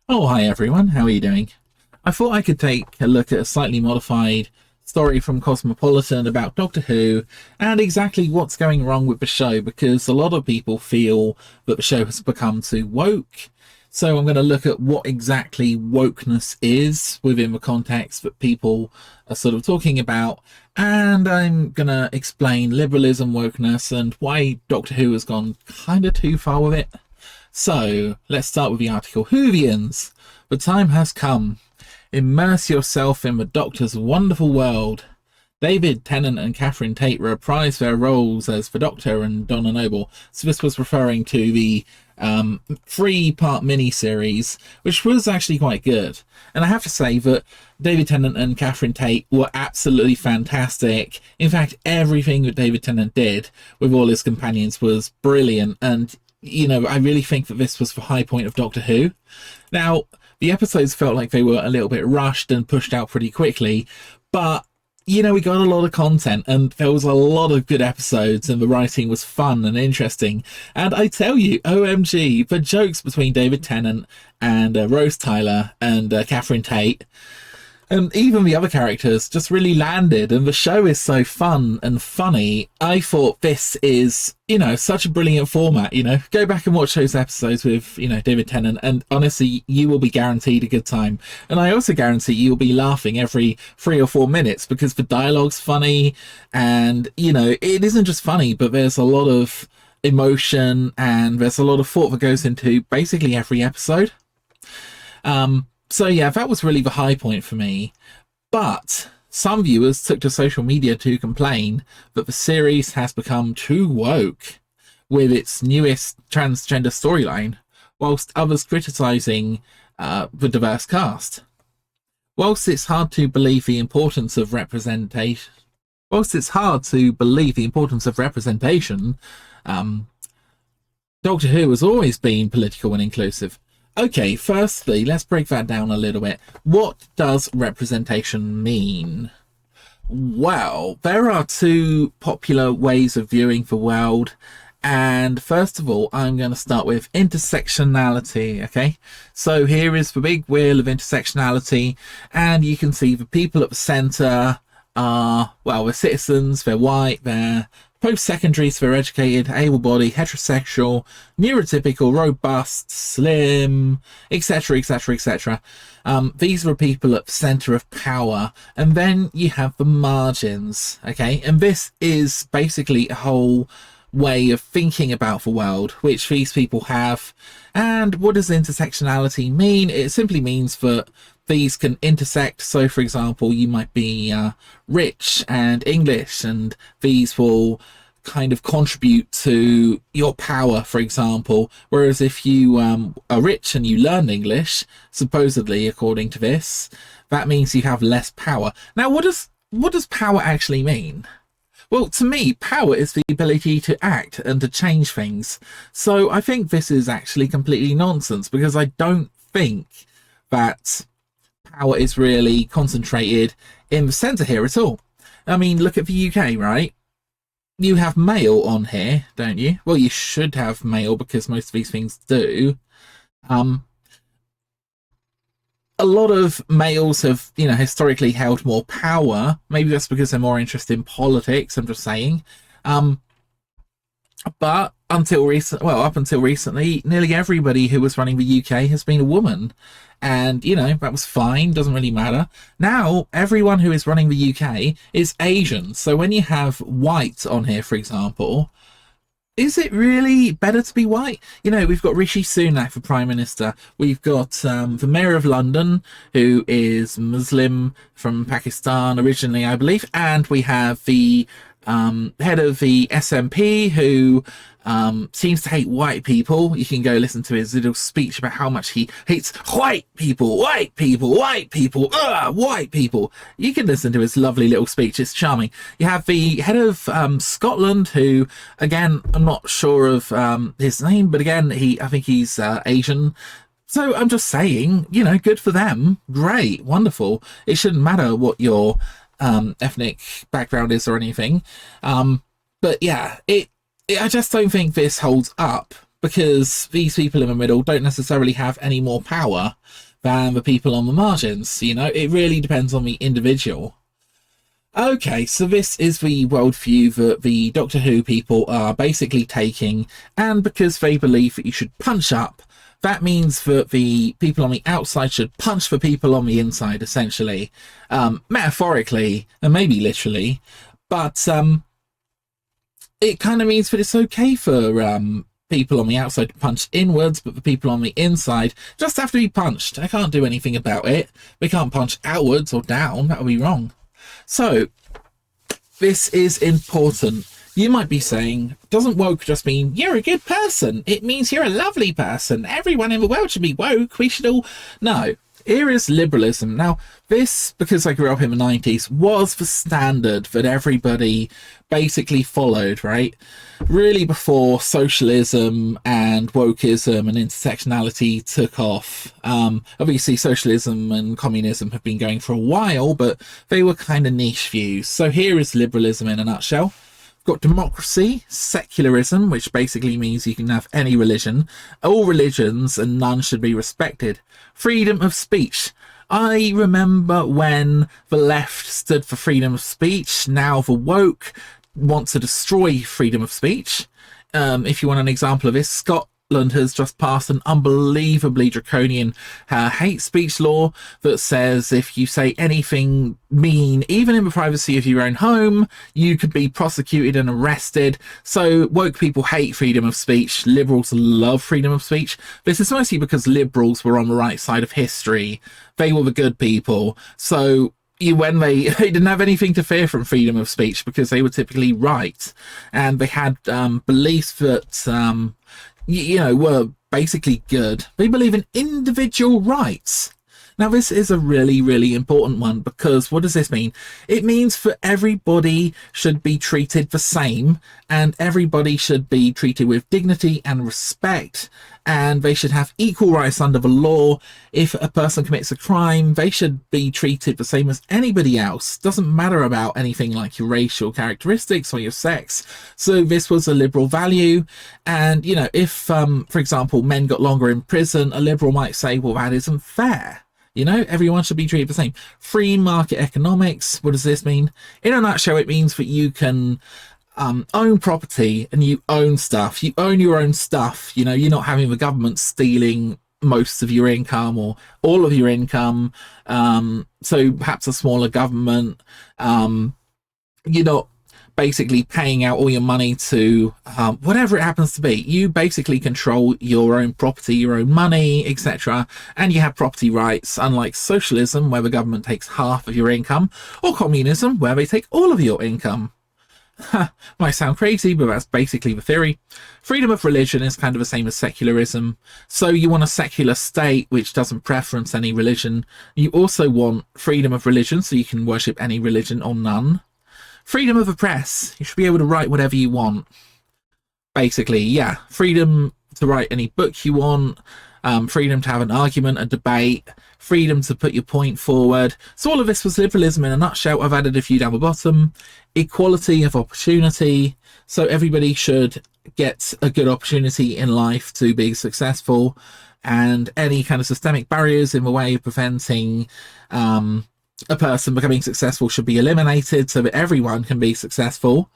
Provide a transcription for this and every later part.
Oh, hi everyone, how are you doing? I thought I could take a look at a slightly modified story from Cosmopolitan about Doctor Who and exactly what's going wrong with the show, because a lot of people feel that the show has become too woke. So I'm going to look at what exactly wokeness is within the context that people are sort of talking about, and I'm going to explain liberalism, wokeness, and why Doctor Who has gone kind of too far with it. So, let's start with the article. Whovians, the time has come. Immerse yourself in the Doctor's wonderful world. David Tennant and Catherine Tate reprise their roles as the Doctor and Donna Noble. So this was referring to the three-part mini-series, which was actually quite good. And I have to say that David Tennant and Catherine Tate were absolutely fantastic. In fact, everything that David Tennant did with all his companions was brilliant, and I really think that this was the high point of Doctor Who. Now, the episodes felt like they were a little bit rushed and pushed out pretty quickly, but, we got a lot of content and there was a lot of good episodes and the writing was fun and interesting. And I tell you, OMG, the jokes between David Tennant and Rose Tyler and Catherine Tate, and even the other characters just really landed, and the show is so fun and funny. I thought this is, such a brilliant format. Go back and watch those episodes with, David Tennant, and honestly, you will be guaranteed a good time. And I also guarantee you'll be laughing every 3 or 4 minutes because the dialogue's funny, and, it isn't just funny, but there's a lot of emotion and there's a lot of thought that goes into basically every episode. So yeah, that was really the high point for me. But some viewers took to social media to complain that the series has become too woke with its newest transgender storyline, whilst others criticising the diverse cast. Whilst it's hard to believe the importance of representation, Doctor Who has always been political and inclusive. Okay, firstly, let's break that down a little bit. What does representation mean? Well, there are two popular ways of viewing the world. And first of all, I'm going to start with intersectionality, okay? So here is the big wheel of intersectionality, and you can see the people at the centre are, well, they're citizens, they're white, they're post-secondary, so they're educated, able-bodied, heterosexual, neurotypical, robust, slim, etc, etc, etc. These are people at the centre of power, and then you have the margins, okay? And this is basically a whole way of thinking about the world which these people have. And what does intersectionality mean? It simply means that these can intersect. So for example, you might be rich and English, and these will kind of contribute to your power, for example, whereas if you are rich and you learn English, supposedly according to this, that means you have less power. Now what does power actually mean? Well, to me, power is the ability to act and to change things. So I think this is actually completely nonsense, because I don't think that power is really concentrated in the centre here at all. I mean, look at the UK, right? You have male on here, don't you? Well, you should have male because most of these things do. A lot of males have, historically held more power. Maybe that's because they're more interested in politics, I'm just saying. But up until recently, nearly everybody who was running the UK has been a woman. And, that was fine, doesn't really matter. Now, everyone who is running the UK is Asian. So when you have white on here, for example, is it really better to be white? We've got Rishi Sunak for Prime Minister. We've got the Mayor of London, who is Muslim from Pakistan originally, I believe. And we have the head of the SNP, who seems to hate white people. You can go listen to his little speech about how much he hates white people. You can listen to his lovely little speech. It's charming. You have the head of Scotland, who, again, I'm not sure of his name, but again, I think he's Asian. So I'm just saying, good for them. Great, wonderful. It shouldn't matter what your ethnic background is or anything. But yeah, I just don't think this holds up, because these people in the middle don't necessarily have any more power than the people on the margins. You know, it really depends on the individual. Okay, so this is the worldview that the Doctor Who people are basically taking, and because they believe that you should punch up, that means that the people on the outside should punch the people on the inside, essentially, metaphorically and maybe literally, but it kind of means that it's okay for people on the outside to punch inwards, but the people on the inside just have to be punched. They can't do anything about it. They can't punch outwards or down. That would be wrong. So this is important. You might be saying, doesn't woke just mean you're a good person? It means you're a lovely person. Everyone in the world should be woke. We should all... No. Here is liberalism. Now, this, because I grew up in the 90s, was the standard that everybody basically followed, right? Really before socialism and wokeism and intersectionality took off. Obviously, socialism and communism have been going for a while, but they were kind of niche views. So here is liberalism in a nutshell. Got democracy, secularism, which basically means you can have any religion, all religions, and none should be respected. Freedom of speech. I remember when the left stood for freedom of speech. Now the woke want to destroy freedom of speech. If you want an example of this, Scotland has just passed an unbelievably draconian hate speech law that says if you say anything mean, even in the privacy of your own home, you could be prosecuted and arrested. So woke people hate freedom of speech. Liberals love freedom of speech. This is mostly because liberals were on the right side of history. They were the good people. So when they didn't have anything to fear from freedom of speech because they were typically right, and they had beliefs that were basically good. They believe in individual rights. Now, this is a really, really important one, because what does this mean? It means that everybody should be treated the same, and everybody should be treated with dignity and respect, and they should have equal rights under the law. If a person commits a crime, they should be treated the same as anybody else. Doesn't matter about anything like your racial characteristics or your sex. So this was a liberal value. And, you know, if, for example, men got longer in prison, a liberal might say, well, that isn't fair. You know, everyone should be treated the same. Free market economics. What does this mean? In a nutshell, it means that you can own property and you own stuff. You own your own stuff. You know, you're not having the government stealing most of your income or all of your income. So perhaps a smaller government. You're not basically paying out all your money to whatever it happens to be. You basically control your own property, your own money, etc. And you have property rights, unlike socialism, where the government takes half of your income, or communism, where they take all of your income. Might sound crazy, but that's basically the theory. Freedom of religion is kind of the same as secularism. So you want a secular state which doesn't preference any religion. You also want freedom of religion, so you can worship any religion or none. Freedom of the press. You should be able to write whatever you want. Basically, yeah. Freedom to write any book you want. Freedom to have an argument, a debate. Freedom to put your point forward. So all of this was liberalism in a nutshell. I've added a few down the bottom. Equality of opportunity. So everybody should get a good opportunity in life to be successful. And any kind of systemic barriers in the way of preventing a person becoming successful should be eliminated so that everyone can be successful.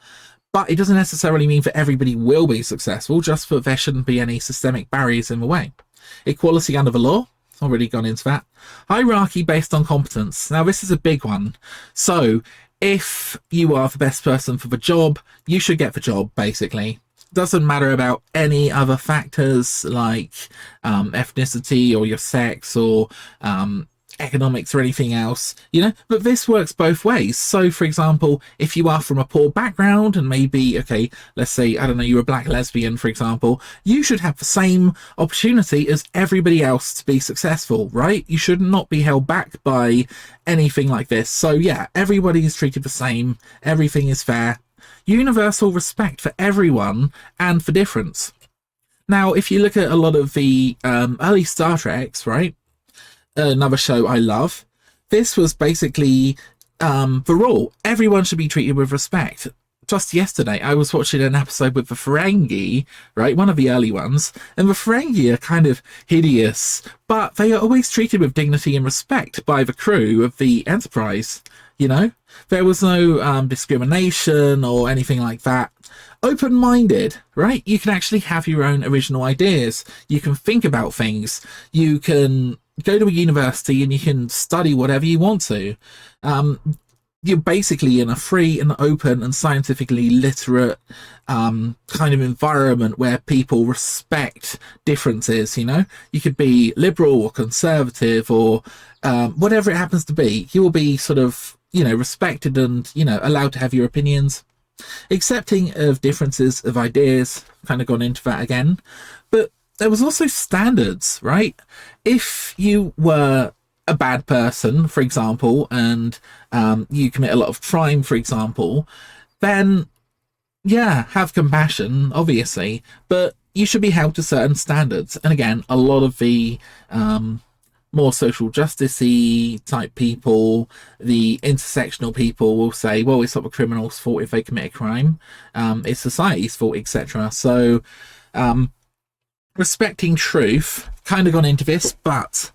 But it doesn't necessarily mean that everybody will be successful, just that there shouldn't be any systemic barriers in the way. Equality under the law. Already gone into that. Hierarchy based on competence. Now, this is a big one. So if you are the best person for the job, you should get the job, basically. Doesn't matter about any other factors like ethnicity or your sex or economics or anything else, you know, but this works both ways. So for example, if you are from a poor background and maybe, okay, let's say, I don't know, you're a black lesbian, for example, you should have the same opportunity as everybody else to be successful, right? You should not be held back by anything like this. So yeah, everybody is treated the same. Everything is fair. Universal respect for everyone and for difference. Now, if you look at a lot of the early Star Treks, right? Another show I love. This was basically the rule. Everyone should be treated with respect. just yesterday, I was watching an episode with the Ferengi, right? One of the early ones. And the Ferengi are kind of hideous, but they are always treated with dignity and respect by the crew of the Enterprise, you know? There was no discrimination or anything like that. Open-minded, right? You can actually have your own original ideas. You can think about things. You can go to a university and you can study whatever you want to. You're basically in a free and open and scientifically literate kind of environment where people respect differences, you know? You could be liberal or conservative or whatever it happens to be. You will be sort of, you know, respected and, you know, allowed to have your opinions. Accepting of differences of ideas, kind of gone into that again. But there was also standards, right? If you were a bad person, for example, and you commit a lot of crime, for example, then yeah, have compassion, obviously, but you should be held to certain standards. And again, a lot of the more social justice-y type people, the intersectional people will say, well, it's not the criminal's fault if they commit a crime, it's society's fault, etc. So respecting truth, kind of gone into this, but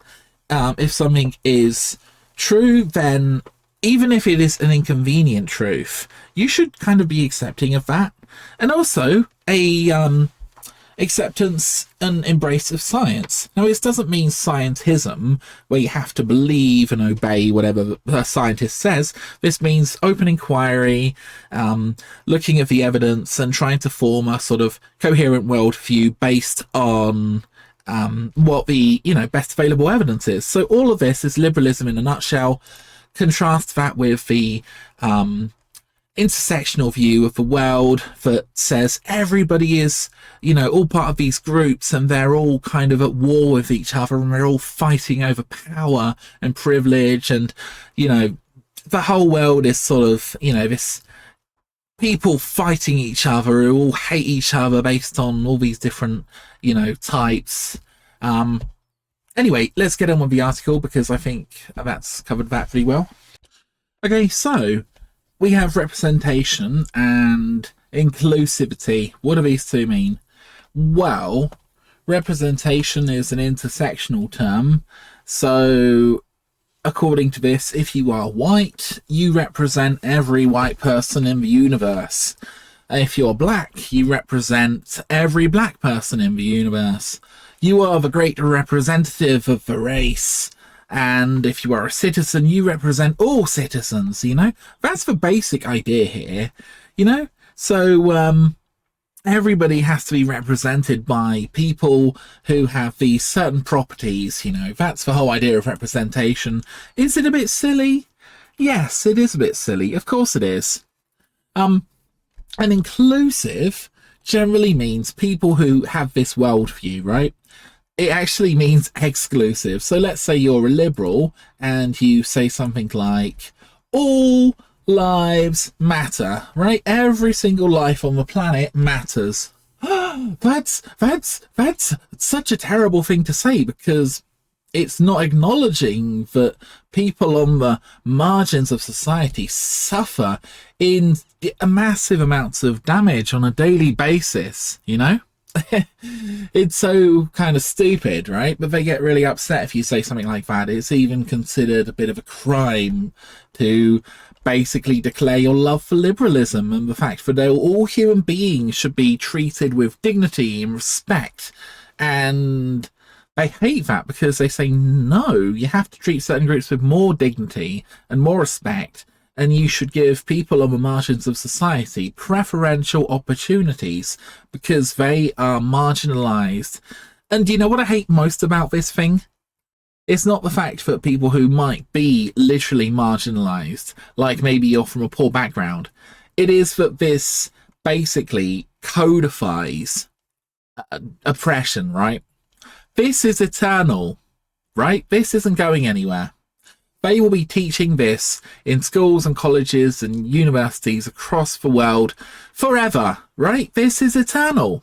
if something is true, then even if it is an inconvenient truth, you should kind of be accepting of that. And also a acceptance and embrace of science. Now, this doesn't mean scientism, where you have to believe and obey whatever the scientist says. This means open inquiry, looking at the evidence and trying to form a sort of coherent worldview based on what the, you know, best available evidence is. So all of this is liberalism in a nutshell. Contrast that with the intersectional view of the world that says everybody is, you know, all part of these groups and they're all kind of at war with each other and they're all fighting over power and privilege, and, you know, the whole world is sort of, you know, this people fighting each other who all hate each other based on all these different, you know, types. Anyway, let's get on with the article because I think that's covered that pretty well. Okay, so we have representation and inclusivity. What do these two mean? Well, representation is an intersectional term. So according to this, if you are white, you represent every white person in the universe. If you're black, you represent every black person in the universe. You are the great representative of the race. And if you are a citizen, you represent all citizens, you know? That's the basic idea here, you know? So everybody has to be represented by people who have these certain properties, you know? That's the whole idea of representation. Is it a bit silly? Yes, it is a bit silly. Of course it is. And inclusive generally means people who have this worldview, right? It actually means exclusive. So let's say you're a liberal and you say something like, all lives matter, right? Every single life on the planet matters. That's such a terrible thing to say, because it's not acknowledging that people on the margins of society suffer in massive amounts of damage on a daily basis, you know? It's so kind of stupid, right? But they get really upset if you say something like that. It's even considered a bit of a crime to basically declare your love for liberalism and the fact that all human beings should be treated with dignity and respect. And they hate that because they say, no, you have to treat certain groups with more dignity and more respect. And you should give people on the margins of society preferential opportunities because they are marginalized. And you know what I hate most about this thing? It's not the fact that people who might be literally marginalized, like maybe you're from a poor background, it is that this basically codifies oppression, right? This is eternal, right? This isn't going anywhere. They will be teaching this in schools and colleges and universities across the world forever, right? This is eternal.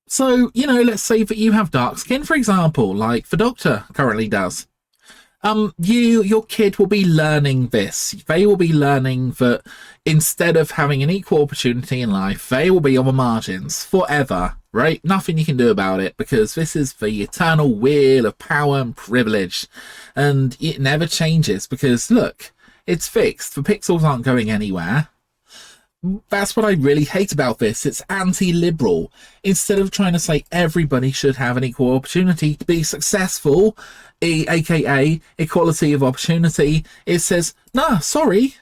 So, you know, let's say that you have dark skin, for example, like the Doctor currently does. Your kid will be learning this. They will be learning that instead of having an equal opportunity in life, they will be on the margins forever, right? Nothing you can do about it, because this is the eternal wheel of power and privilege, and it never changes, because look, it's fixed. The pixels aren't going anywhere. That's what I really hate about this. It's anti-liberal. Instead of trying to say everybody should have an equal opportunity to be successful, aka equality of opportunity, it says, nah, sorry.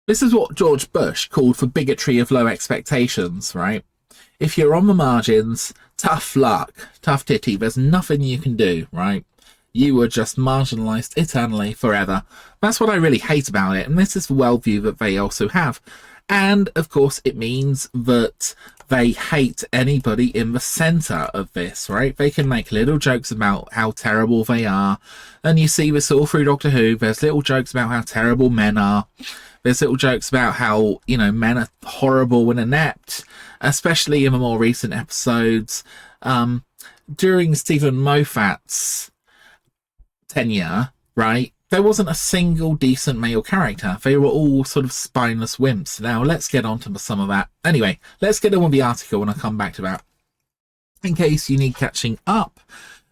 This is what George Bush called for bigotry of low expectations, right? If you're on the margins, tough luck, tough titty, there's nothing you can do, right? You were just marginalised eternally, forever. That's what I really hate about it, and this is the worldview that they also have. And, of course, it means that they hate anybody in the centre of this, right? They can make little jokes about how terrible they are. And you see this all through Doctor Who. There's little jokes about how terrible men are. There's little jokes about how, you know, men are horrible and inept, especially in the more recent episodes. During Stephen Moffat's tenure, right? There wasn't a single decent male character. They were all sort of spineless wimps. Now, let's get on to some of that. Anyway, let's get on with the article and I'll come back to that. In case you need catching up,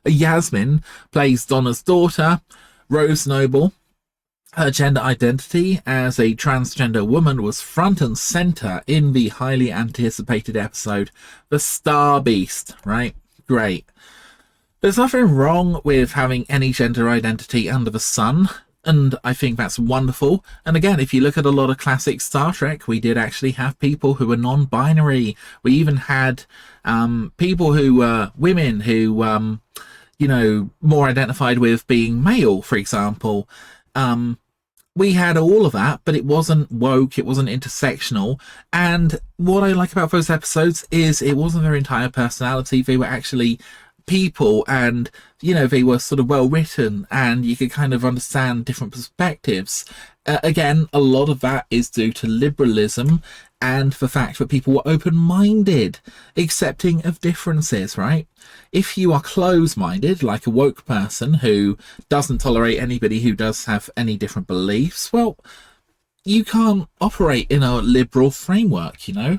Yasmin plays Donna's daughter, Rose Noble. Her gender identity as a transgender woman was front and centre in the highly anticipated episode, The Star Beast, right? Great. There's nothing wrong with having any gender identity under the sun, and I think that's wonderful. And again, if you look at a lot of classic Star Trek, we did actually have people who were non-binary. We even had people who were women who, you know, more identified with being male, for example. We had all of that, but it wasn't woke, it wasn't intersectional. And what I like about those episodes is it wasn't their entire personality. They were actually people, and you know, they were sort of well written, and you could kind of understand different perspectives. Again, a lot of that is due to liberalism and the fact that people were open-minded, accepting of differences, right? If you are closed-minded, like a woke person who doesn't tolerate anybody who does have any different beliefs, well, you can't operate in a liberal framework, you know?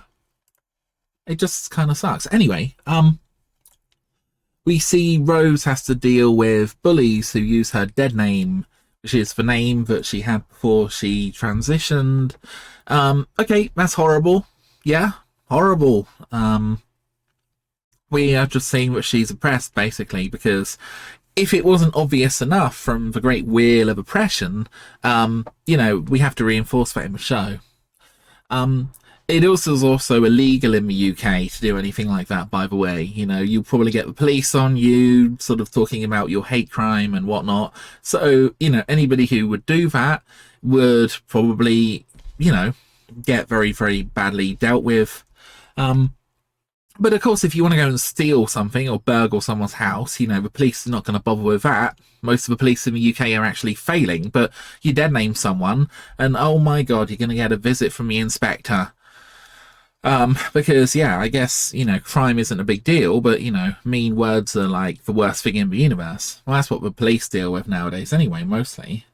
It just kind of sucks. Anyway, we see Rose has to deal with bullies who use her dead name, which is the name that she had before she transitioned. Okay, that's horrible. Yeah, horrible. We are just seeing that she's oppressed, basically, because if it wasn't obvious enough from the great wheel of oppression, you know, we have to reinforce that in the show. It also is also illegal in the UK to do anything like that, by the way. You know, you'll probably get the police on you, sort of talking about your hate crime and whatnot. So, you know, anybody who would do that would probably, you know, get very, very badly dealt with. But of course, if you want to go and steal something or burgle someone's house, you know, the police are not going to bother with that. Most of the police in the UK are actually failing, but you dead name someone and oh my God, you're going to get a visit from the inspector. Because, yeah, I guess, you know, crime isn't a big deal, but, you know, mean words are like the worst thing in the universe. Well, that's what the police deal with nowadays anyway, mostly.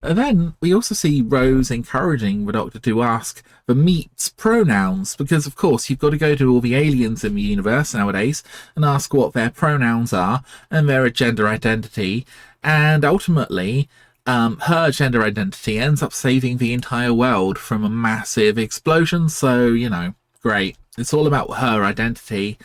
And then we also see Rose encouraging the Doctor to ask the meets pronouns, because, of course, you've got to go to all the aliens in the universe nowadays and ask what their pronouns are and their gender identity. And ultimately, her gender identity ends up saving the entire world from a massive explosion. So, you know, great. It's all about her identity.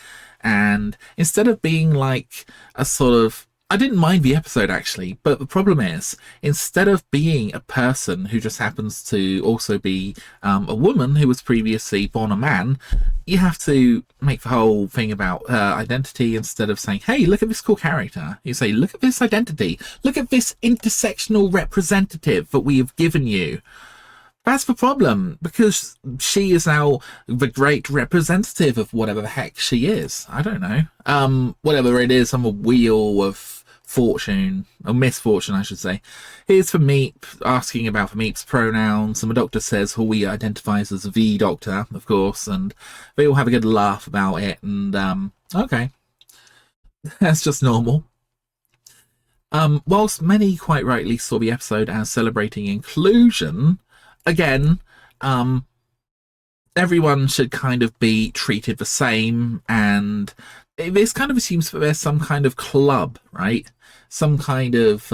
And instead of being like a sort of, I didn't mind the episode actually, but the problem is, instead of being a person who just happens to also be a woman who was previously born a man, you have to make the whole thing about her identity. Instead of saying, hey, look at this cool character, you say, look at this identity, look at this intersectional representative that we have given you. That's the problem, because she is now the great representative of whatever the heck she is. I don't know. Whatever it is on the wheel of fortune, or misfortune, I should say. Here's for Meep asking about the Meep's pronouns, and the Doctor says who he identifies as the Doctor, of course, and they all have a good laugh about it, and okay. That's just normal. Whilst many quite rightly saw the episode as celebrating inclusion, again, everyone should kind of be treated the same, and this kind of assumes that there's some kind of club, right? Some kind of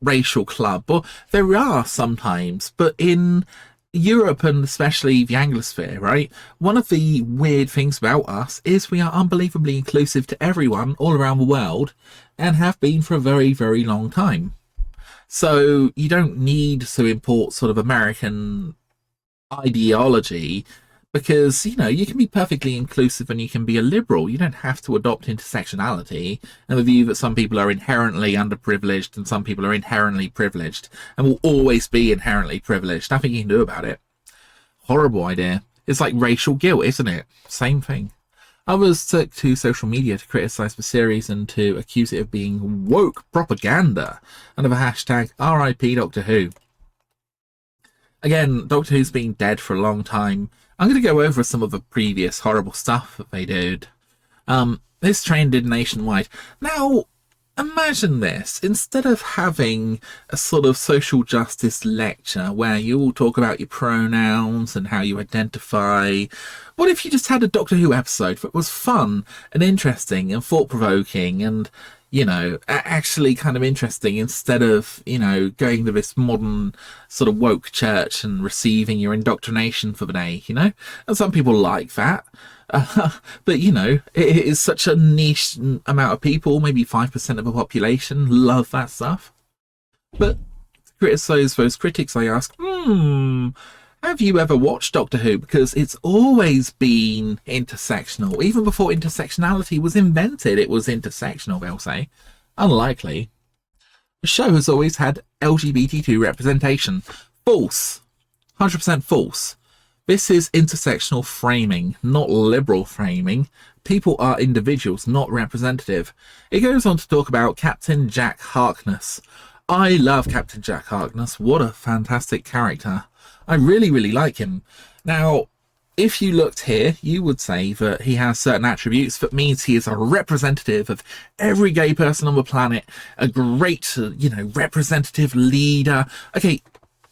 racial club. Well, there are sometimes, but in Europe and especially the Anglosphere, right? One of the weird things about us is we are unbelievably inclusive to everyone all around the world and have been for a very, very long time. So you don't need to import sort of American ideology because, you know, you can be perfectly inclusive and you can be a liberal. You don't have to adopt intersectionality and the view that some people are inherently underprivileged and some people are inherently privileged and will always be inherently privileged. Nothing you can do about it. Horrible idea. It's like racial guilt, isn't it? Same thing. Others took to social media to criticise the series and to accuse it of being woke propaganda under the hashtag RIP Doctor Who. Again, Doctor Who's been dead for a long time. I'm going to go over some of the previous horrible stuff that they did. This trended nationwide. Now, imagine this. Instead of having a sort of social justice lecture where you all talk about your pronouns and how you identify, what if you just had a Doctor Who episode that was fun and interesting and thought-provoking and, you know, actually kind of interesting instead of, you know, going to this modern sort of woke church and receiving your indoctrination for the day, you know? And some people like that. But, you know, it is such a niche amount of people, maybe 5% of the population, love that stuff. But to criticize those critics, I ask, have you ever watched Doctor Who? Because it's always been intersectional. Even before intersectionality was invented, it was intersectional, they'll say. Unlikely. The show has always had LGBTQ representation. False. 100% false. This is intersectional framing, not liberal framing. People are individuals, not representative. It goes on to talk about Captain Jack Harkness. I love Captain Jack Harkness. What a fantastic character. I really, really like him. Now, if you looked here, you would say that he has certain attributes that means he is a representative of every gay person on the planet, a great, you know, representative leader. Okay,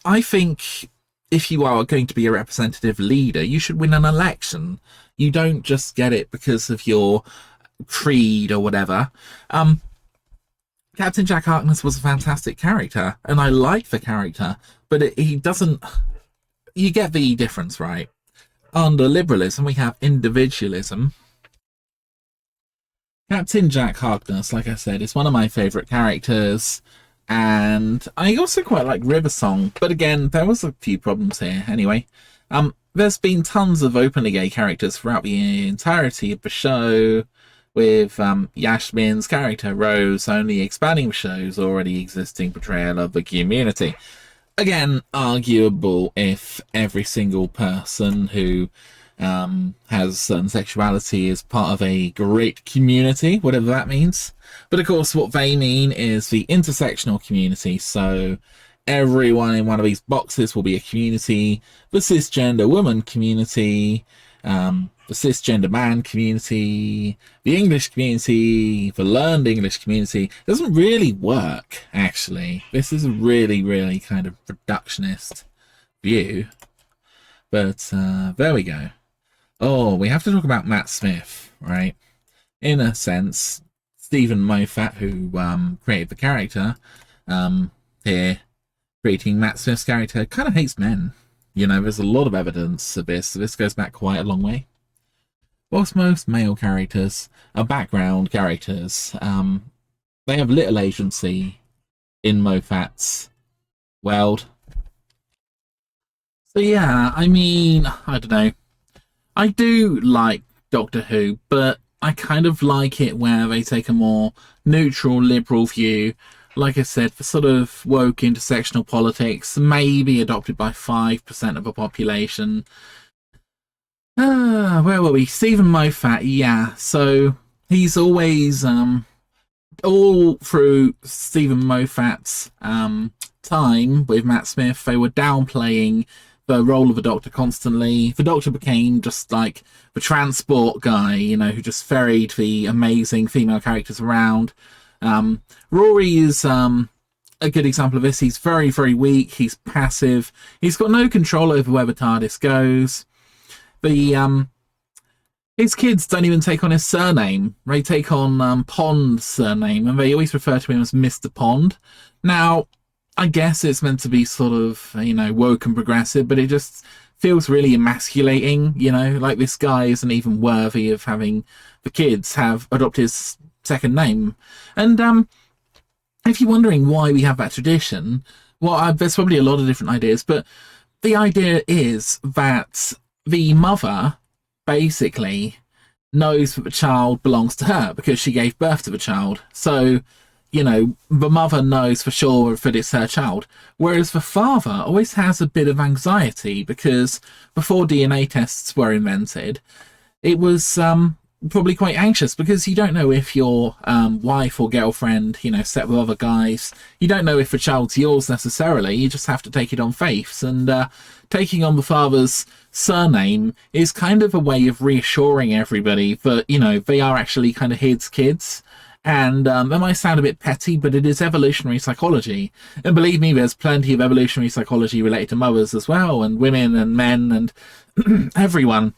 I think if you are going to be a representative leader, you should win an election. You don't just get it because of your creed or whatever. Captain Jack Harkness was a fantastic character, and I like the character, but he doesn't... You get the difference, right? Under liberalism, we have individualism. Captain Jack Harkness, like I said, is one of my favourite characters. And I also quite like River Song, but again, there was a few problems here. Anyway, there's been tons of openly gay characters throughout the entirety of the show, with Yasmin's character, Rose, only expanding the show's already existing portrayal of the community. Again, arguable if every single person who has certain sexuality is part of a great community, whatever that means. But of course, what they mean is the intersectional community. So everyone in one of these boxes will be a community. The cisgender woman community, the cisgender man community, the English community, the learned English community. It doesn't really work, actually. This is a really, really kind of reductionist view. But there we go. Oh, we have to talk about Matt Smith, right? In a sense, Stephen Moffat, who created the character here, creating Matt Smith's character, kind of hates men. You know, there's a lot of evidence of this. So this goes back quite a long way. Whilst most male characters are background characters, they have little agency in Moffat's world. So yeah, I mean, I don't know. I do like Doctor Who, but I kind of like it where they take a more neutral, liberal view. Like I said, the sort of woke intersectional politics may be adopted by 5% of the population. Where were we? Stephen Moffat, yeah. So he's always, all through Stephen Moffat's time with Matt Smith, they were downplaying the role of the Doctor constantly. The Doctor became just like the transport guy, you know, who just ferried the amazing female characters around. Rory is a good example of this. He's very, very weak. He's passive. He's got no control over where the TARDIS goes. His kids don't even take on his surname. They take on Pond's surname, and they always refer to him as Mr. Pond. Now, I guess it's meant to be sort of, woke and progressive, but it just feels really emasculating, like this guy isn't even worthy of having the kids adopt his second name. And if you're wondering why we have that tradition, well, there's probably a lot of different ideas, but the idea is that the mother basically knows that the child belongs to her because she gave birth to the child. So, the mother knows for sure that it's her child. Whereas the father always has a bit of anxiety because before DNA tests were invented, it was probably quite anxious because you don't know if your wife or girlfriend, slept with other guys. You don't know if the child's yours necessarily. You just have to take it on faith. And taking on the father's surname is kind of a way of reassuring everybody that, they are actually kind of his kids. And that might sound a bit petty, but it is evolutionary psychology. And believe me, there's plenty of evolutionary psychology related to mothers as well, and women and men and everyone.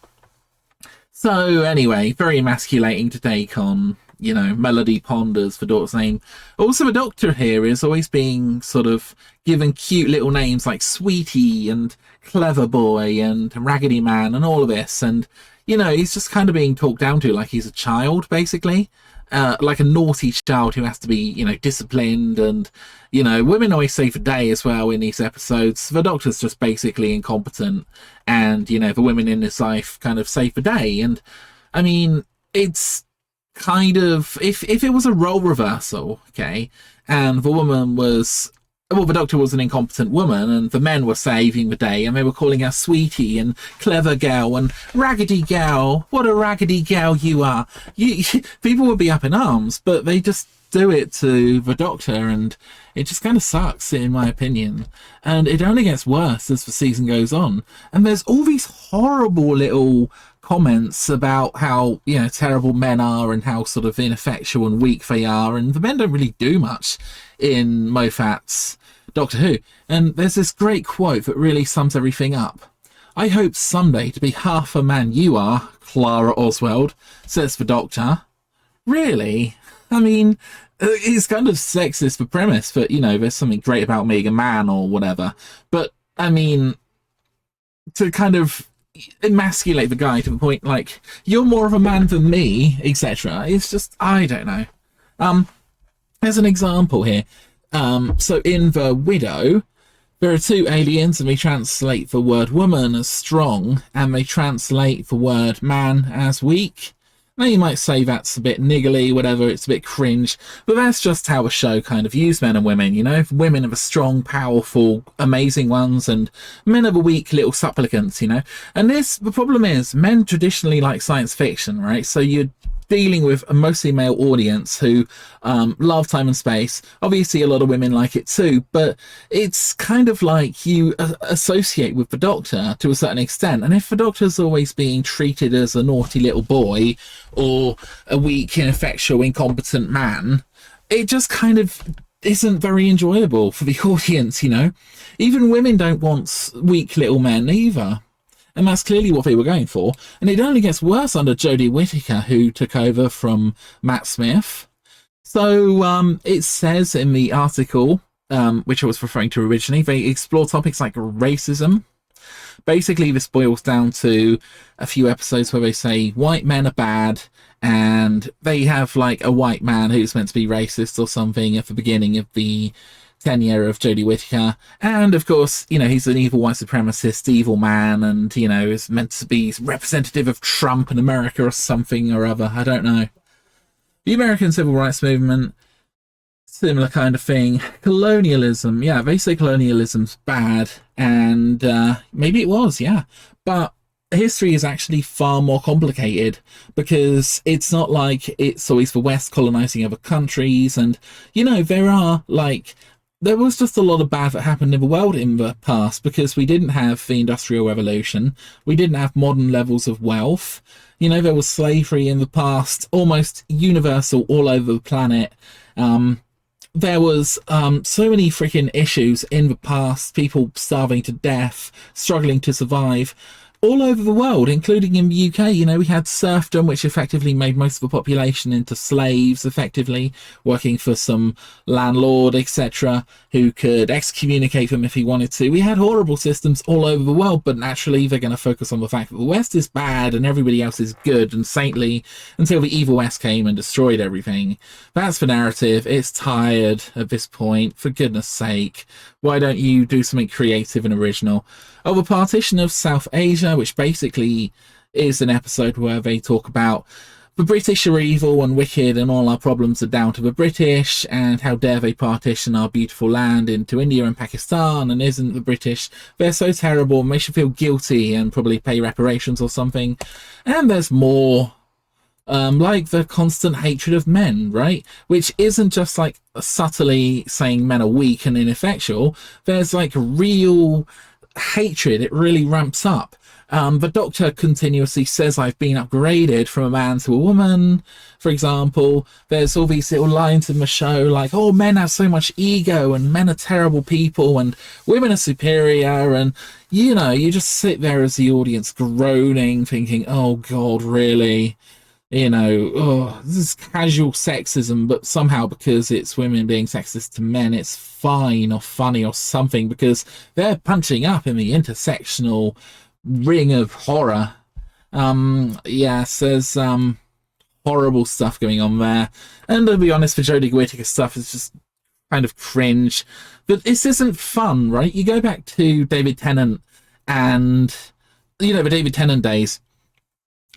So anyway, very emasculating to take on, Melody Pond as the daughter's name. Also, the Doctor here is always being sort of given cute little names like Sweetie and Clever Boy and Raggedy Man and all of this. And, he's just kind of being talked down to like he's a child, basically. Like a naughty child who has to be, disciplined. And, women always save the day as well in these episodes. The Doctor's just basically incompetent. And, the women in his life kind of save the day. And, I mean, it's kind of... If it was a role reversal, okay, and the woman was... Well, the Doctor was an incompetent woman, and the men were saving the day, and they were calling her Sweetie and Clever Gal and Raggedy Gal. What a raggedy gal you are. People would be up in arms, but they just do it to the Doctor, and it just kind of sucks, in my opinion. And it only gets worse as the season goes on. And there's all these horrible little comments about how, terrible men are and how sort of ineffectual and weak they are, and the men don't really do much in Moffat's Doctor Who. And there's this great quote that really sums everything up. "I hope someday to be half a man you are, Clara Oswald," says the Doctor. Really? I mean, it's kind of sexist, the premise that, there's something great about being a man or whatever. But, I mean, to kind of emasculate the guy to the point like, you're more of a man than me, etc. It's just, I don't know. As an example here, so in The Widow, there are two aliens, and they translate the word woman as strong, and they translate the word man as weak. Now you might say that's a bit niggly, whatever, it's a bit cringe, but that's just how the show kind of views men and women, Women are the strong, powerful, amazing ones, and men are the weak little supplicants, And the problem is, men traditionally like science fiction, right? So you're dealing with a mostly male audience who love time and space. Obviously, a lot of women like it too, but it's kind of like you associate with the Doctor to a certain extent. And if the Doctor's always being treated as a naughty little boy or a weak, ineffectual, incompetent man, it just kind of isn't very enjoyable for the audience, Even women don't want weak little men either. And that's clearly what they were going for. And it only gets worse under Jodie Whittaker, who took over from Matt Smith. So it says in the article, which I was referring to originally, they explore topics like racism. Basically, this boils down to a few episodes where they say white men are bad, and they have like a white man who's meant to be racist or something at the beginning of the tenure of Jodie Whittaker, and of course, he's an evil white supremacist, evil man, and is meant to be representative of Trump and America or something or other. I don't know. The American Civil Rights Movement, similar kind of thing. Colonialism, yeah, they say colonialism's bad, and maybe it was, yeah, but history is actually far more complicated because it's not like it's always the West colonizing other countries, and there are like there was just a lot of bad that happened in the world in the past because we didn't have the Industrial Revolution. We didn't have modern levels of wealth. You know, there was slavery in the past, almost universal all over the planet. There was so many freaking issues in the past, people starving to death, struggling to survive, all over the world, including in the UK. You know, we had serfdom, which effectively made most of the population into slaves, effectively working for some landlord, etc., who could excommunicate them if he wanted to. We had horrible systems all over the world, but naturally they're going to focus on the fact that the West is bad and everybody else is good and saintly until the evil West came and destroyed everything. That's the narrative. It's tired at this point. For goodness sake, why don't you do something creative and original? Oh, the partition of South Asia, which basically is an episode where they talk about the British are evil and wicked and all our problems are down to the British, and how dare they partition our beautiful land into India and Pakistan, and isn't the British, they're so terrible and they should feel guilty and probably pay reparations or something. And there's more, like the constant hatred of men, right? Which isn't just like subtly saying men are weak and ineffectual. There's like real hatred. It really ramps up. The Doctor continuously says, I've been upgraded from a man to a woman, for example. There's all these little lines in the show like, oh, men have so much ego and men are terrible people and women are superior. And, you know, you just sit there as the audience groaning, thinking, oh, God, really? You know, oh, this is casual sexism, but somehow because it's women being sexist to men, it's fine or funny or something because they're punching up in the intersectional ring of horror. Yes, there's horrible stuff going on there. And to be honest, the Jodie Whittaker stuff is just kind of cringe. But this isn't fun, right? You go back to David Tennant and, you know, the David Tennant days.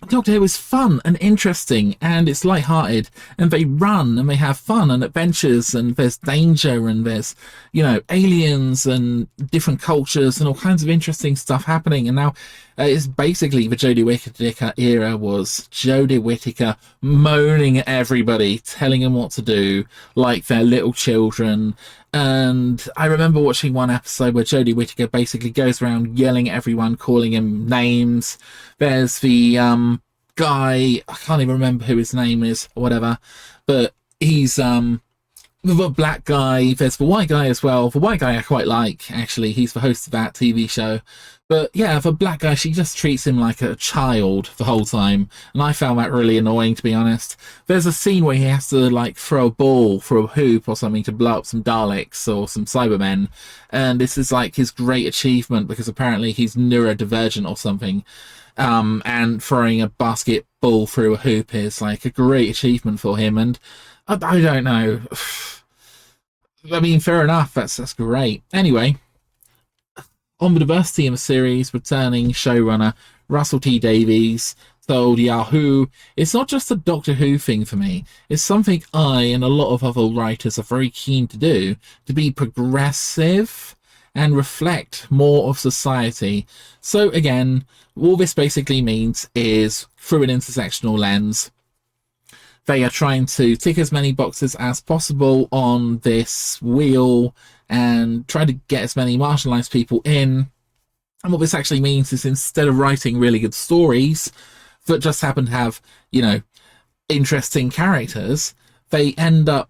Doctor Who is fun and interesting and it's light-hearted and they run and they have fun and adventures and there's danger and there's, you know, aliens and different cultures and all kinds of interesting stuff happening. And now it's basically the Jodie Whittaker era was Jodie Whittaker moaning at everybody, telling them what to do like they're little children. And I remember watching one episode where Jodie Whittaker basically goes around yelling at everyone, calling him names. There's the guy, I can't even remember who his name is or whatever, but he's the black guy. There's the white guy as well. The white guy I quite like, actually. He's the host of that TV show. But yeah, the black guy, she just treats him like a child the whole time. And I found that really annoying, to be honest. There's a scene where he has to like throw a ball through a hoop or something to blow up some Daleks or some Cybermen. And this is like his great achievement because apparently he's neurodivergent or something. And throwing a basketball through a hoop is like a great achievement for him. And I don't know. I mean, fair enough. That's great. Anyway, on the diversity in the series, returning showrunner Russell T Davies told Yahoo, it's not just a Doctor Who thing for me. It's something I and a lot of other writers are very keen to do, to be progressive and reflect more of society. So again, all this basically means is through an intersectional lens, they are trying to tick as many boxes as possible on this wheel and try to get as many marginalized people in. And what this actually means is instead of writing really good stories that just happen to have, you know, interesting characters, they end up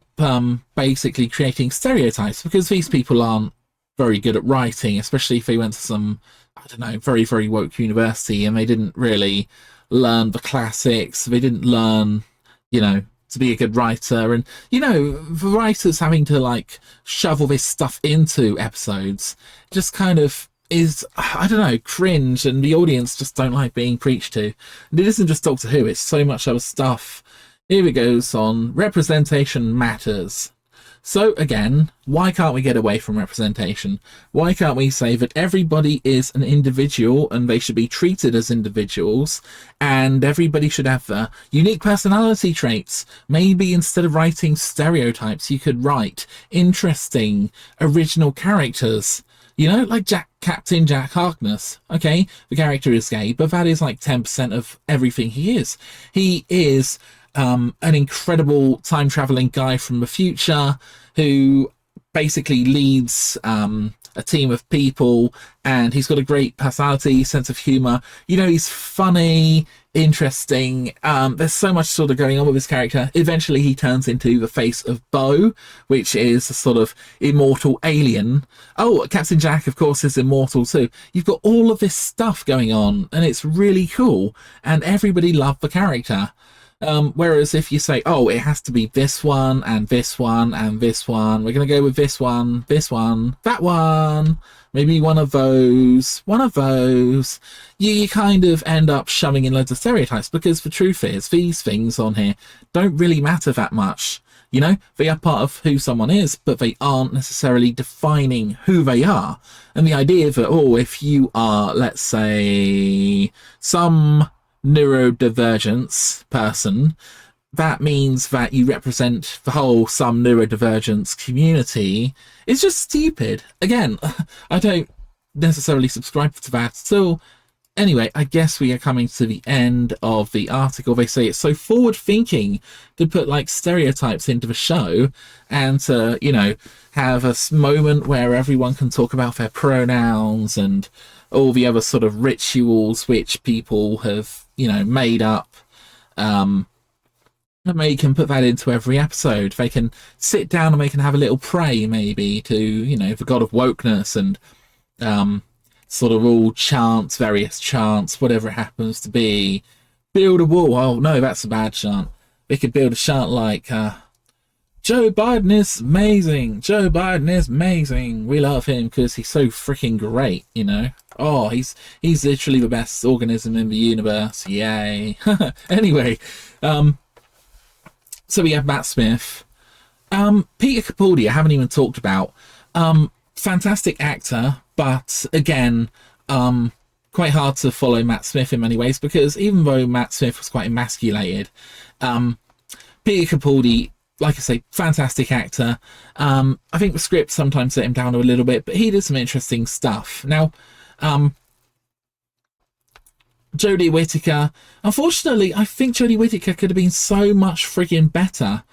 basically creating stereotypes because these people aren't very good at writing, especially if they went to some, I don't know, very, very woke university and they didn't really learn the classics. They didn't learn, you know, to be a good writer. And, you know, the writers having to like shovel this stuff into episodes just kind of is, I don't know, cringe, and the audience just don't like being preached to. And it isn't just Doctor Who, it's so much other stuff. Here it goes on representation matters. So again, why can't we get away from representation? Why can't we say that everybody is an individual and they should be treated as individuals and everybody should have unique personality traits? Maybe instead of writing stereotypes, you could write interesting, original characters. You know, like Captain Jack Harkness. Okay, the character is gay, but that is like 10% of everything he is. He is an incredible time-traveling guy from the future who basically leads a team of people, and he's got a great personality, sense of humor. You know, he's funny, interesting. There's so much sort of going on with his character. Eventually he turns into the face of Bo, which is a sort of immortal alien. Oh, Captain Jack, of course, is immortal too. You've got all of this stuff going on, and it's really cool, and everybody loved the character. Whereas if you say, oh, it has to be this one and this one and this one, we're going to go with this one, that one, maybe one of those, you kind of end up shoving in loads of stereotypes, because the truth is, these things on here don't really matter that much. You know, they are part of who someone is, but they aren't necessarily defining who they are. And the idea that, oh, if you are, let's say, some neurodivergence person, that means that you represent the whole some neurodivergence community, is just stupid. Again, I don't necessarily subscribe to that. So anyway, I guess we are coming to the end of the article. They say it's so forward thinking to put like stereotypes into the show, and to, you know, have a moment where everyone can talk about their pronouns and all the other sort of rituals which people have, you know, made up. And they can put that into every episode. They can sit down and they can have a little pray, maybe, to, you know, the god of wokeness, and sort of all chants, various chants, whatever it happens to be. Build a wall. Oh no, that's a bad chant. They could build a chant like Joe Biden is amazing. Joe Biden is amazing. We love him because he's so freaking great, you know. Oh, he's literally the best organism in the universe. Yay. Anyway, so we have Matt Smith. Peter Capaldi, I haven't even talked about. Fantastic actor, but again, quite hard to follow Matt Smith in many ways, because even though Matt Smith was quite emasculated, Peter Capaldi, like I say, fantastic actor. I think the script sometimes let him down a little bit, but he did some interesting stuff. Now, Jodie Whittaker, unfortunately, I think Jodie Whittaker could have been so much friggin' better.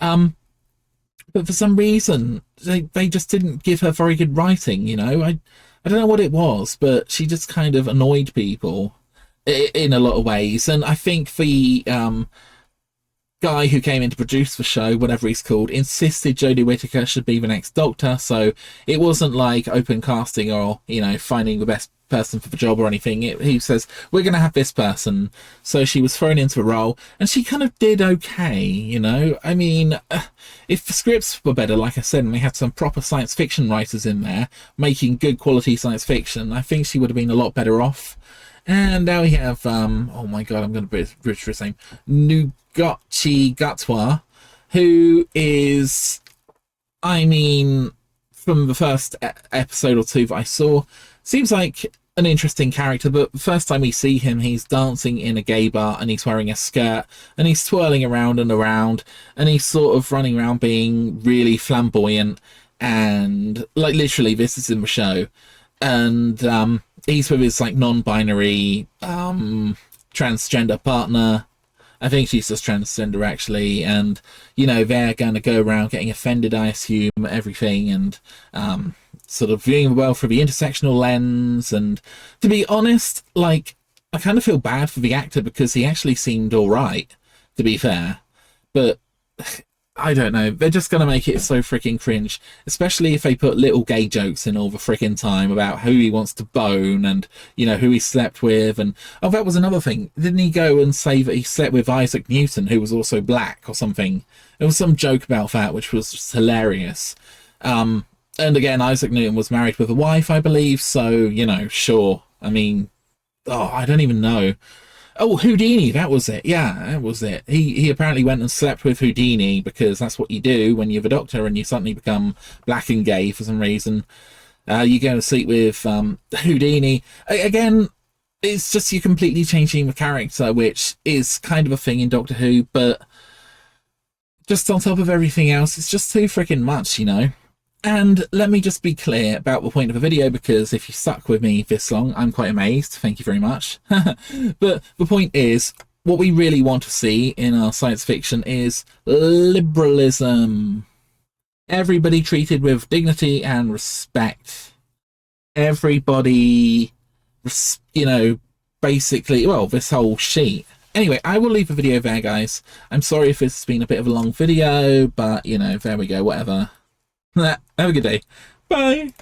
But for some reason, they just didn't give her very good writing, you know. I don't know what it was, but she just kind of annoyed people in a lot of ways. And I think the guy who came in to produce the show, whatever he's called, insisted Jodie Whittaker should be the next Doctor. So it wasn't like open casting or, you know, finding the best person for the job or anything. He says, we're going to have this person. So she was thrown into a role, and she kind of did okay, you know. I mean, if the scripts were better, like I said, and we had some proper science fiction writers in there making good quality science fiction, I think she would have been a lot better off. And now we have, oh my god, I'm going to butcher his name, Nugachi Gatwa, who is, I mean, from the first episode or two that I saw, seems like an interesting character, but the first time we see him, he's dancing in a gay bar, and he's wearing a skirt, and he's twirling around and around, and he's sort of running around being really flamboyant, and, like, literally, this is in the show. And he's with his, like, non-binary transgender partner. I think she's just transgender, actually, and, you know, they're going to go around getting offended, I assume, everything, and sort of viewing the world through the intersectional lens. And to be honest, like, I kind of feel bad for the actor, because he actually seemed alright, to be fair, but I don't know, they're just going to make it so freaking cringe, especially if they put little gay jokes in all the freaking time about who he wants to bone, and, you know, who he slept with. And oh, that was another thing, didn't he go and say that he slept with Isaac Newton, who was also black or something? There was some joke about that which was just hilarious. And again, Isaac Newton was married with a wife, I believe, so, you know, sure. I mean, oh, I don't even know. Oh, Houdini, that was it. Yeah, that was it. He apparently went and slept with Houdini, because that's what you do when you're the Doctor and you suddenly become black and gay for some reason. You go to sleep with Houdini. Again, it's just you're completely changing the character, which is kind of a thing in Doctor Who, but just on top of everything else, it's just too freaking much, you know. And let me just be clear about the point of the video, because if you stuck with me this long, I'm quite amazed. Thank you very much. But the point is, what we really want to see in our science fiction is liberalism. Everybody treated with dignity and respect. Everybody, you know, basically, well, this whole sheet. Anyway, I will leave the video there, guys. I'm sorry if it's been a bit of a long video, but, you know, there we go, whatever. Have a good day. Bye.